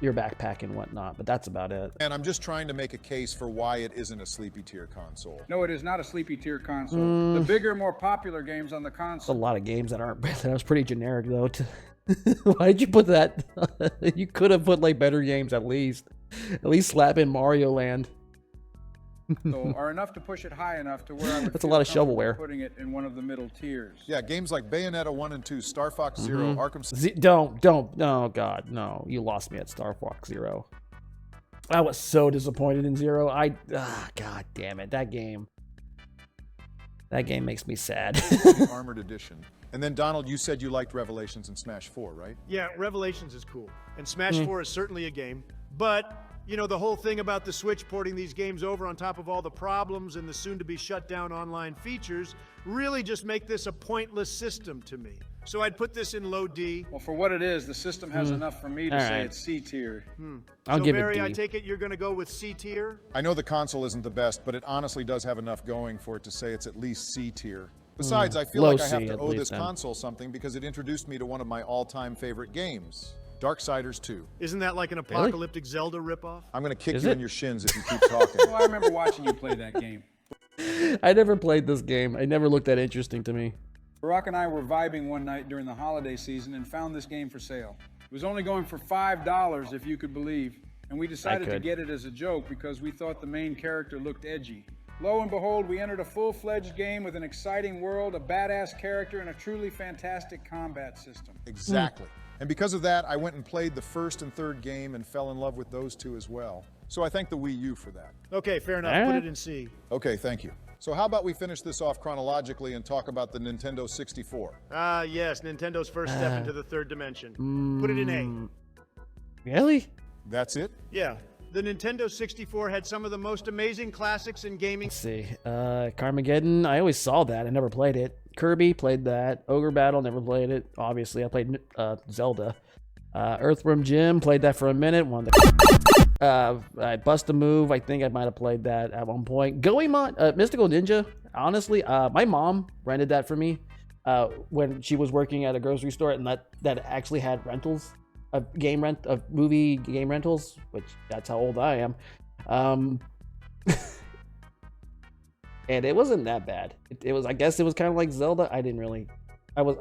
your backpack and whatnot, but that's about it. And I'm just trying to make a case for why it isn't a sleepy tier console. No, it is not a sleepy tier console. The bigger, more popular games on the There's a console. lot of games that aren't. That was pretty generic though. Why did you put that? You could have put like better games at least. At least slap in Mario Land. Are enough to push it high enough to where I would That's a feel lot of comfortable shovelware. putting it in one of the middle tiers. Yeah, games like Bayonetta 1 and 2, Star Fox Zero, Arkham Don't. No, God, no. You lost me at Star Fox Zero. I was so disappointed in Zero. God damn it. That game makes me sad. Armored Edition. And then, Donald, you said you liked Revelations and Smash 4, right? Yeah, Revelations is cool. And Smash 4 is certainly a game. But, you know, the whole thing about the Switch porting these games over on top of all the problems and the soon-to-be shut-down online features really just make this a pointless system to me. So I'd put this in low D. Well, for what it is, the system has enough for me to All say right. it's C tier. I'll So give Barry, it I D. take it you're going to go with C tier? I know the console isn't the best, but it honestly does have enough going for it to say it's at least C tier. Besides, I feel Low like I have C to at owe least this then. console something because it introduced me to one of my all-time favorite games, Darksiders 2. Isn't that like an apocalyptic Zelda ripoff? I'm going to kick Is you it? in your shins if you keep talking. Oh, I remember watching you play that game. I never played this game. It never looked that interesting to me. Barack and I were vibing one night during the holiday season and found this game for sale. It was only going for $5, if you could believe, and we decided to could. get it as a joke because we thought the main character looked edgy. Lo and behold, we entered a full-fledged game with an exciting world, a badass character, and a truly fantastic combat system. Exactly. And because of that, I went and played the first and third game and fell in love with those two as well. So I thank the Wii U for that. Okay, fair enough. All Put right. it in C. Okay, thank you. So how about we finish this off chronologically and talk about the Nintendo 64? Ah, yes, Nintendo's first step into the third dimension. Put it in A. Really? That's it? Yeah, the Nintendo 64 had some of the most amazing classics in gaming. Let's see. Carmageddon. I always saw that. I never played it. Kirby, played that. Ogre Battle, never played it. Obviously, I played Zelda. Earthworm Jim, played that for a minute. Bust a Move, I think I might have played that at one point. Goemon, Mystical Ninja, honestly, my mom rented that for me when she was working at a grocery store, and that actually had rentals of movie game rentals, which that's how old I am. And it wasn't that bad. It was, I guess it was kind of like Zelda. I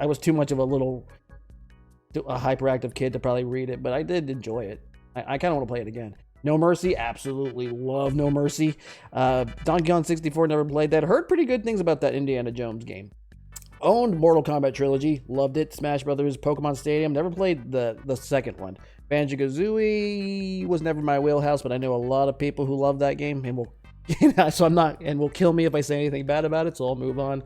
was too much of a hyperactive kid to probably read it, but I did enjoy it. I kind of want to play it again. No Mercy, absolutely love No Mercy. Donkey Kong 64, never played that. Heard pretty good things about that Indiana Jones game. Owned Mortal Kombat trilogy, loved it. Smash Brothers, Pokemon Stadium, never played the second one. Banjo-Kazooie was never my wheelhouse, but I know a lot of people who love that game, and will kill me if I say anything bad about it, so I'll move on.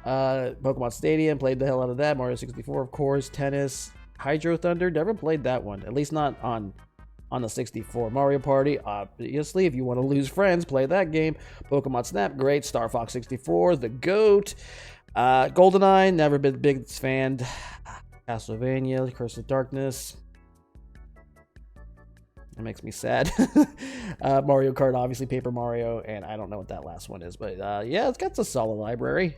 Pokemon Stadium, played the hell out of that. Mario 64, of course. Tennis, Hydro Thunder, never played that one, at least not on the 64. Mario Party, obviously, if you want to lose friends, play that game. Pokemon Snap, great. Star Fox 64, the GOAT. GoldenEye, never been the biggest fan. Castlevania, Curse of Darkness. That makes me sad. Mario Kart, obviously, Paper Mario, and I don't know what that last one is, but yeah, it's got a solid library.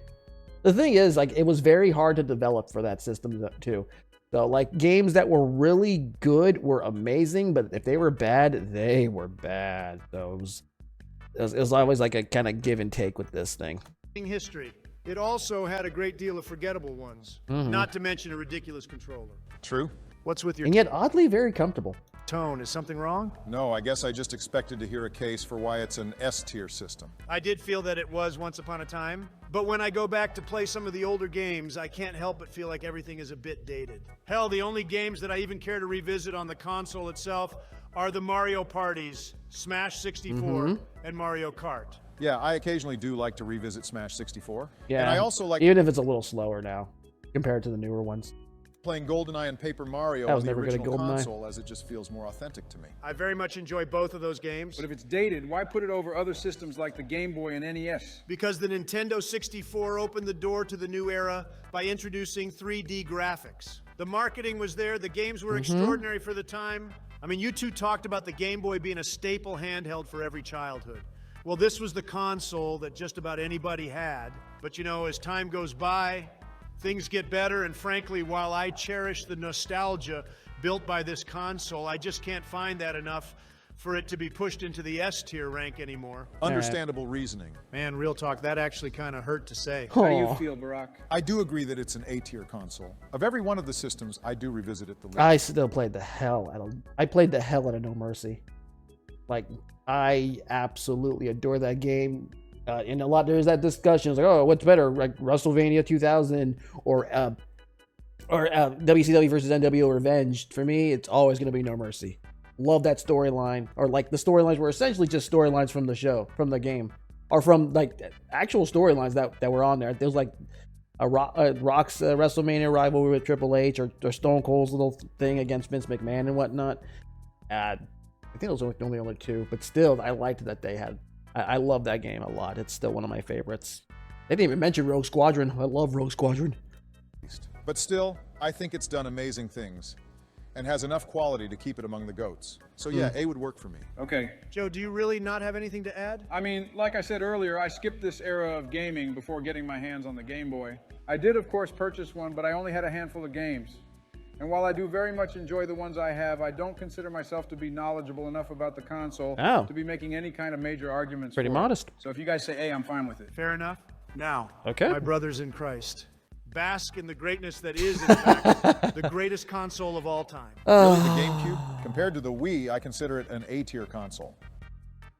The thing is, like, it was very hard to develop for that system too. So, like, games that were really good were amazing, but if they were bad, they were bad. So it was always like a kind of give and take with this thing. History. It also had a great deal of forgettable ones, not to mention a ridiculous controller. True? What's with your And yet, oddly, very comfortable. tone? Is something wrong? No, I guess I just expected to hear a case for why it's an S-tier system. I did feel that it was once upon a time, but when I go back to play some of the older games, I can't help but feel like everything is a bit dated. Hell, the only games that I even care to revisit on the console itself are the Mario parties, Smash 64, and Mario Kart. Yeah, I occasionally do like to revisit Smash 64. Yeah, And I also like... even if it's a little slower now compared to the newer ones. playing GoldenEye and Paper Mario That was on the never good at original GoldenEye. console, as it just feels more authentic to me. I very much enjoy both of those games. But if it's dated, why put it over other systems like the Game Boy and NES? Because the Nintendo 64 opened the door to the new era by introducing 3D graphics. The marketing was there, the games were extraordinary for the time. I mean, you two talked about the Game Boy being a staple handheld for every childhood. Well, this was the console that just about anybody had. But you know, as time goes by, things get better, and frankly, while I cherish the nostalgia built by this console, I just can't find that enough for it to be pushed into the S-tier rank anymore. Understandable reasoning. Man, real talk, that actually kind of hurt to say. How do you Aw. feel, Barack? I do agree that it's an A-tier console. Of every one of the systems, I do revisit it the least. I still played the hell out of. I played the hell out of No Mercy. Like, I absolutely adore that game. And a lot there's that discussion. It's like, oh, what's better, like WrestleMania 2000 or WCW versus NWO Revenge? For me, it's always going to be No Mercy. Love that storyline, or like the storylines were essentially just storylines from the show, from the game, or from like actual storylines that were on there. There was like Rock's WrestleMania rivalry with Triple H, or Stone Cold's little thing against Vince McMahon and whatnot. I think it was only two, but still, I liked that they had. I love that game a lot. It's still one of my favorites. They didn't even mention Rogue Squadron. I love Rogue Squadron. But still, I think it's done amazing things and has enough quality to keep it among the GOATs. So yeah, A would work for me. Okay. Joe, do you really not have anything to add? I mean, like I said earlier, I skipped this era of gaming before getting my hands on the Game Boy. I did, of course, purchase one, but I only had a handful of games. And while I do very much enjoy the ones I have, I don't consider myself to be knowledgeable enough about the console to be making any kind of major arguments. Pretty for it. modest. So if you guys say A, I'm fine with it. Fair enough. Now, Okay. my brothers in Christ, bask in the greatness that is, in fact, the greatest console of all time. Really, the GameCube? Compared to the Wii, I consider it an A-tier console.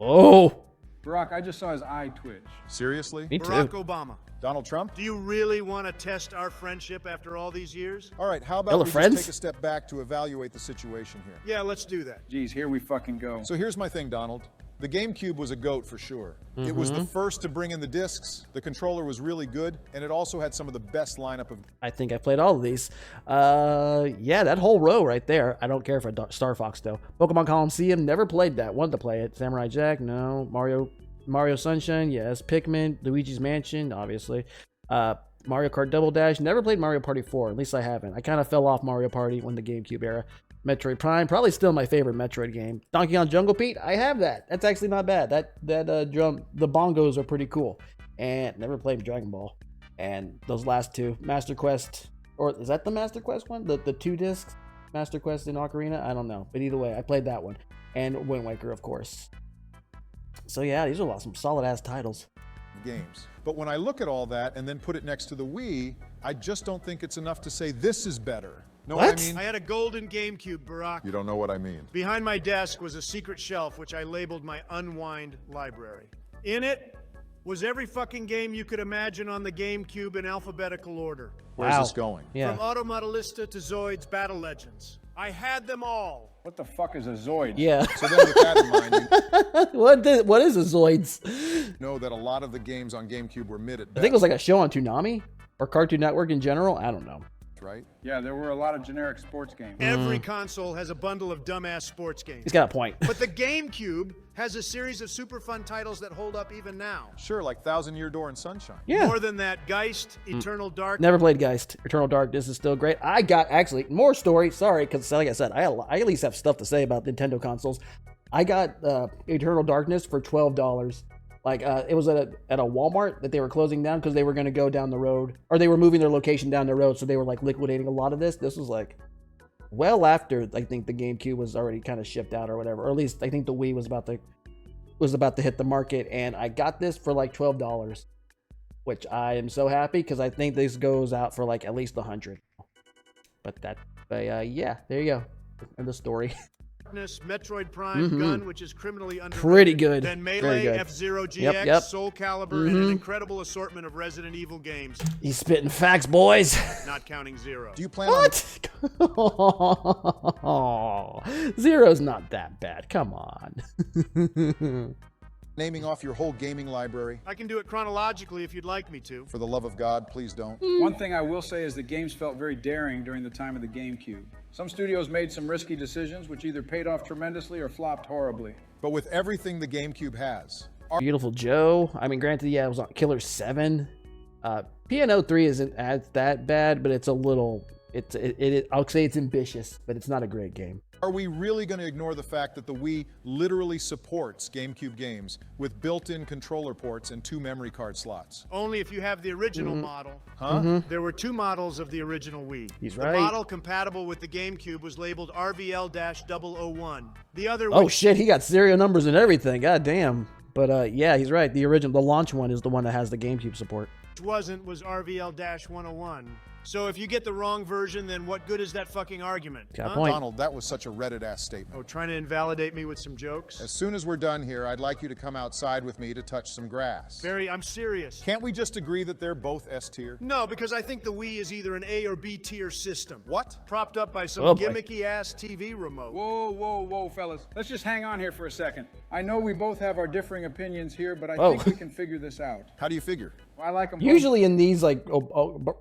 Oh, Barack, I just saw his eye twitch. Seriously? me too. Barack Obama, Donald Trump? do you really want to test our friendship after all these years? All right, how about Hello, we friends? just take a step back to evaluate the situation here? Yeah, let's do that. Geez, here we fucking go. So here's my thing, Donald. The GameCube was a GOAT for sure. It was the first to bring in the discs, the controller was really good, and it also had some of the best lineup of... I think I played all of these. Yeah, that whole row right there. I don't care if Star Fox though. Pokemon Coliseum, never played that. Wanted to play it. Samurai Jack, no. Mario Sunshine, yes. Pikmin, Luigi's Mansion, obviously. Mario Kart Double Dash, never played Mario Party 4. At least I haven't. I kind of fell off Mario Party when the GameCube era. Metroid Prime, probably still my favorite Metroid game. Donkey Kong Jungle Pete, I have that. That's actually not bad. That drum, the bongos are pretty cool. And never played Dragon Ball. And those last two, Master Quest, or is that the Master Quest one? The 2 discs, Master Quest and Ocarina? I don't know. But either way, I played that one. And Wind Waker, of course. So yeah, these are some solid ass titles. games. But when I look at all that and then put it next to the Wii, I just don't think it's enough to say this is better. Know what I mean? I had a golden GameCube, Barack. You don't know what I mean. Behind my desk was a secret shelf which I labeled my Unwind library. In it was every fucking game you could imagine on the GameCube in alphabetical order. Where's this going? Yeah. From Automodelista to Zoid's Battle Legends. I had them all. What the fuck is a Zoid? Yeah. So then with that in mind, What is a Zoids? you know that a lot of the games on GameCube were mid at I best, think it was like a show on Toonami or Cartoon Network in general. I don't know. right? Yeah, there were a lot of generic sports games. Every console has a bundle of dumbass sports games. He's got a point. But the GameCube has a series of super fun titles that hold up even now. Sure, like Thousand Year Door and Sunshine. Yeah. More than that, Geist, Eternal Dark. Never played Geist. Eternal Darkness is still great. I got actually more story. Sorry, because like I said, I at least have stuff to say about Nintendo consoles. I got Eternal Darkness for $12. Like it was at a Walmart that they were closing down because they were going to go down the road, or they were moving their location down the road, so they were like liquidating a lot of this. This was like well after I think the GameCube was already kind of shipped out or whatever, or at least I think the Wii was about to hit the market, and I got this for like $12, which I am so happy because I think this goes out for like at least $100. But yeah, there you go. And the story. Metroid Prime, Gun, which is criminally underrated. Pretty good. Then Very Melee, good. F-Zero GX, Yep. Soul Calibur, and an incredible assortment of Resident Evil games, He's spitting facts, boys. not counting Zero. Do you plan on What? Zero's not that bad. Come on. Naming off your whole gaming library? I can do it chronologically if you'd like me to. For the love of God, please don't. One thing I will say is that games felt very daring during the time of the GameCube. Some studios made some risky decisions which either paid off tremendously or flopped horribly. But with everything the GameCube has, Beautiful Joe. I mean, granted, yeah, it was on Killer 7. Piano 3 isn't as that bad, but it's a little, I'll say it's ambitious, but it's not a great game. are we really going to ignore the fact that the Wii literally supports GameCube games with built-in controller ports and 2 memory card slots? Only if you have the original model. Huh? There were 2 models of the original Wii. He's the right. model compatible with the GameCube was labeled RVL-001. The other Oh Wii- shit, he got serial numbers and everything. God damn. But yeah, he's right. The launch one is the one that has the GameCube support. which wasn't was RVL-101. So if you get the wrong version, then what good is that fucking argument? Got a point. Donald, that was such a Reddit-ass statement. Oh, trying to invalidate me with some jokes? As soon as we're done here, I'd like you to come outside with me to touch some grass. Barry, I'm serious. Can't we just agree that they're both S-tier? No, because I think the Wii is either an A or B tier system. What? Propped up by some Oh, boy. gimmicky-ass TV remote. Whoa, whoa, whoa, fellas. Let's just hang on here for a second. I know we both have our differing opinions here, but I Oh. think we can figure this out. How do you figure? Well, I like them both. Usually in these, like,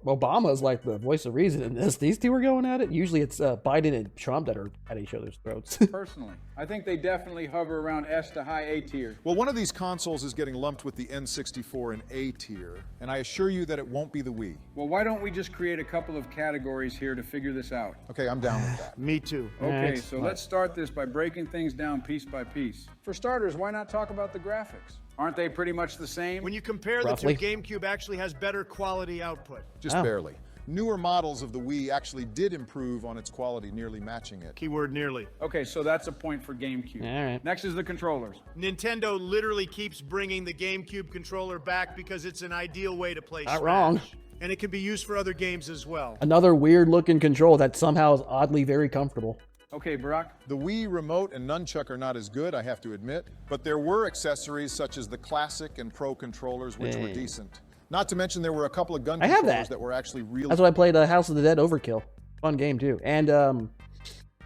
Obama's like the voice of reason. In this, these two are going at it. Usually it's Biden and Trump that are at each other's throats. Personally, I think they definitely hover around S to high A tier. Well, one of these consoles is getting lumped with the N64 in A tier, and I assure you that it won't be the Wii. Well, why don't we just create a couple of categories here to figure this out? Okay, I'm down with that. Me too. Okay, Alright. so let's start this by breaking things down piece by piece. For starters, why not talk about the graphics? Aren't they pretty much the same? When you compare Roughly. the two, GameCube actually has better quality output. Just Oh. barely. Newer models of the Wii actually did improve on its quality, nearly matching it. Keyword nearly. Okay, so that's a point for GameCube. All right. Next is the controllers. Nintendo literally keeps bringing the GameCube controller back because it's an ideal way to play Not Smash. wrong. And it can be used for other games as well. Another weird looking control that somehow is oddly very comfortable. Okay, Barack. The Wii remote and nunchuck are not as good, I have to admit, but there were accessories such as the Classic and Pro controllers, which were Dang. decent. Not to mention there were a couple of gun I have controllers that. that were actually really That's what I played House of the Dead Overkill. Fun game too. And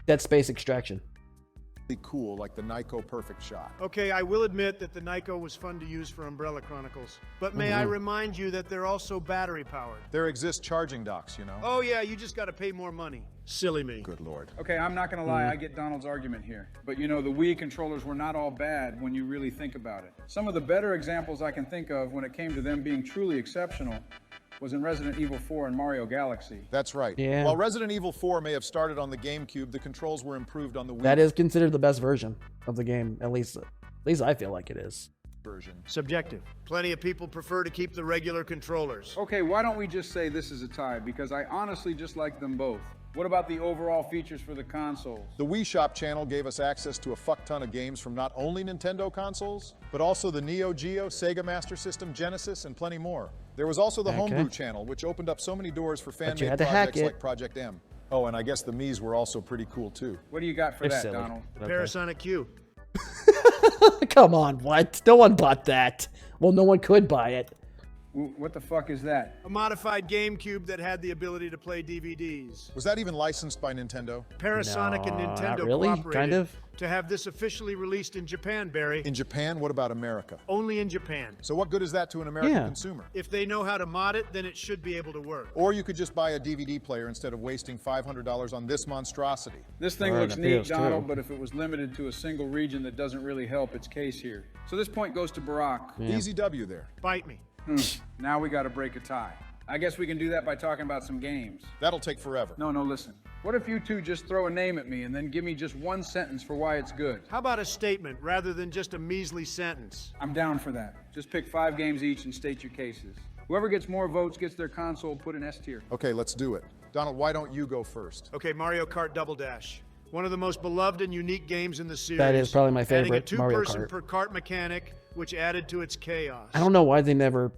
Dead Space Extraction. cool, like the Nyko Perfect Shot. Okay, I will admit that the Nyko was fun to use for Umbrella Chronicles. But may I remind you that they're also battery powered. There exist charging docks, you know. Oh yeah, you just gotta pay more money. Silly me. Good Lord. Okay, I'm not gonna lie, I get Donald's argument here. But you know, the Wii controllers were not all bad when you really think about it. Some of the better examples I can think of when it came to them being truly exceptional was in Resident Evil 4 and Mario Galaxy. That's right. Yeah. While Resident Evil 4 may have started on the GameCube, the controls were improved on the Wii That is considered the best version of the game. At least I feel like it is. version. Subjective. Plenty of people prefer to keep the regular controllers. Okay, why don't we just say this is a tie? Because I honestly just like them both. What about the overall features for the consoles? The Wii Shop channel gave us access to a fuck ton of games from not only Nintendo consoles, but also the Neo Geo, Sega Master System, Genesis, and plenty more. There was also the Okay. Homebrew channel, which opened up so many doors for you fan-made had to hack projects it. like Project M. Oh, and I guess the Mii's were also pretty cool too. What do you got for They're that, silly. Donald? Okay. Parasonic Q. Come on, what? No one bought that. Well, no one could buy it. What the fuck is that? A modified GameCube that had the ability to play DVDs. Was that even licensed by Nintendo? Parasonic and No, not Nintendo really. cooperated Kind of. to have this officially released in Japan, Barry. In Japan, what about America? Only in Japan. So what good is that to an American Yeah. consumer? If they know how to mod it, then it should be able to work. Or you could just buy a DVD player instead of wasting $500 on this monstrosity. This thing Well, looks that neat, feels Donald, true. but if it was limited to a single region, that doesn't really help its case here. So this point goes to Barack. Easy W there. Bite me. Now we gotta break a tie. I guess we can do that by talking about some games. That'll take forever. No, listen. What if you two just throw a name at me and then give me just one sentence for why it's good? How about a statement rather than just a measly sentence? I'm down for that. Just pick 5 games each and state your cases. Whoever gets more votes gets their console put in S tier. Okay, let's do it. Donald, why don't you go first? Okay, Mario Kart Double Dash. One of the most beloved and unique games in the series. That is probably my favorite Adding a Mario two-person Kart. per kart mechanic, which added to its chaos. I don't know why they never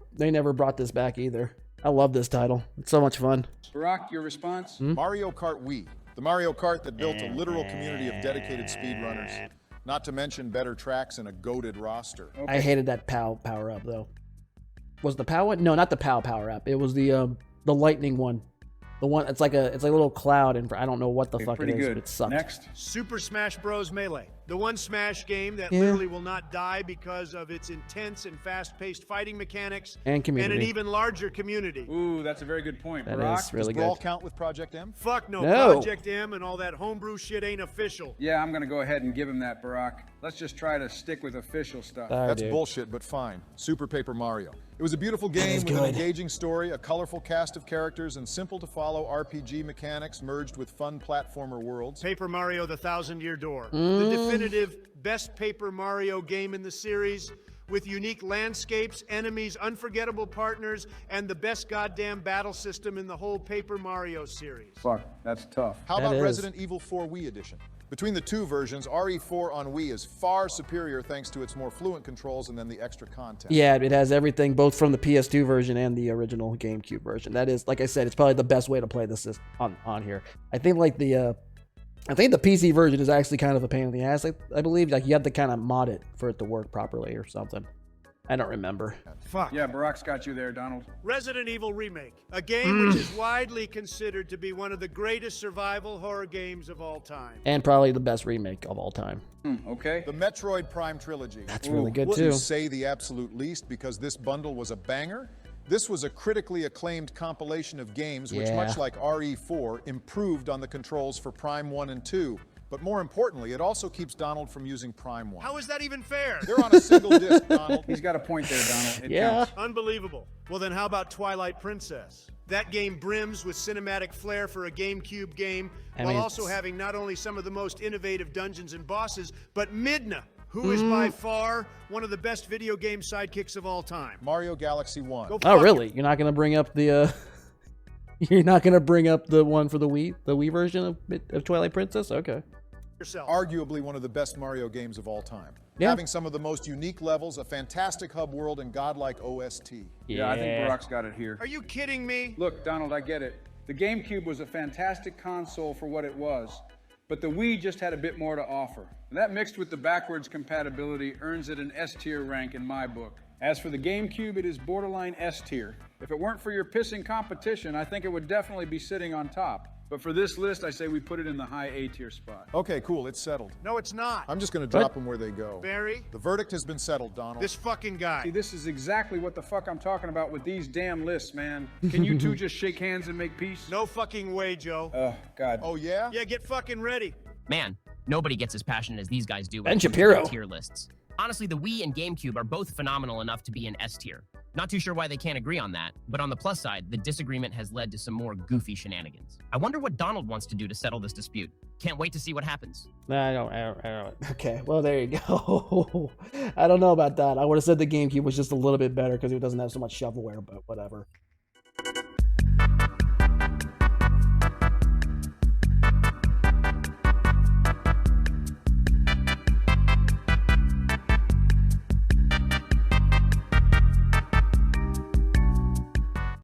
brought this back either. I love this title. It's so much fun. Barack, your response? Mario Kart Wii. The Mario Kart that built a literal community of dedicated speedrunners. Not to mention better tracks and a goated roster. I hated that POW power up though. Was the POW one? No, not the POW power up. It was the lightning one. The one, it's like a little cloud, and I don't know what the fuck it is, good. but it sucks. Next. Super Smash Bros. Melee, the one Smash game that literally will not die because of its intense and fast-paced fighting mechanics And community. and an even larger community. Ooh, that's a very good point. That Barack? is really Does Brawl good. count with Project M? Fuck no, No. Project M and all that homebrew shit ain't official. Yeah, I'm gonna go ahead and give him that, Barack. Let's just try to stick with official stuff. Sorry, That's dude. bullshit, but fine. Super Paper Mario. It was a beautiful game with an good. engaging story, a colorful cast of characters, and simple-to-follow RPG mechanics merged with fun platformer worlds. Paper Mario: The Thousand-Year Door, the definitive best Paper Mario game in the series, with unique landscapes, enemies, unforgettable partners, and the best goddamn battle system in the whole Paper Mario series. Fuck, that's tough. How That about is. Resident Evil 4 Wii Edition? Between the two versions, RE4 on Wii is far superior thanks to its more fluent controls and then the extra content. Yeah, it has everything, both from the PS2 version and the original GameCube version. That is, like I said, it's probably the best way to play this on here. I think the PC version is actually kind of a pain in the ass. I believe like you have to kind of mod it for it to work properly or something. I don't remember. Fuck. Yeah, Barack's got you there, Donald. Resident Evil Remake, a game which is widely considered to be one of the greatest survival horror games of all time. And probably the best remake of all time. Okay. The Metroid Prime trilogy. That's really good Wouldn't too. say the absolute least because this bundle was a banger. This was a critically acclaimed compilation of games which, Yeah. much like RE4, improved on the controls for Prime 1 and 2. But more importantly, it also keeps Donald from using Prime 1. How is that even fair? They're on a single disc, Donald. He's got a point there, Donald. It Yeah. counts. Unbelievable. Well, then how about Twilight Princess? That game brims with cinematic flair for a GameCube game, I while mean, also it's- having not only some of the most innovative dungeons and bosses, but Midna, who is by far one of the best video game sidekicks of all time. Mario Galaxy 1. Go Oh, fuck really? You're not gonna bring up the you're not gonna bring up the one for the Wii version of Twilight Princess? Okay. yourself. Arguably one of the best Mario games of all time. Yeah. Having some of the most unique levels, a fantastic hub world, and godlike OST. Yeah, I think Barack's got it here. Are you kidding me? Look, Donald, I get it. The GameCube was a fantastic console for what it was, but the Wii just had a bit more to offer. That mixed with the backwards compatibility earns it an S-tier rank in my book. As for the GameCube, it is borderline S-tier. If it weren't for your pissing competition, I think it would definitely be sitting on top. But for this list, I say we put it in the high A-tier spot. Okay, cool, it's settled. No, it's not. I'm just gonna drop them where they go. Barry, The verdict has been settled, Donald. this fucking guy. See, this is exactly what the fuck I'm talking about with these damn lists, man. Can you two just shake hands and make peace? No fucking way, Joe. Oh, God. Oh, yeah? Yeah, get fucking ready. Man, nobody gets as passionate as these guys do when Ben it comes to Shapiro. their tier lists. Honestly, the Wii and GameCube are both phenomenal enough to be in S tier. Not too sure why they can't agree on that, but on the plus side, the disagreement has led to some more goofy shenanigans. I wonder what Donald wants to do to settle this dispute. Can't wait to see what happens. I don't. Okay, well, there you go. I don't know about that. I would have said the GameCube was just a little bit better because it doesn't have so much shovelware, but whatever.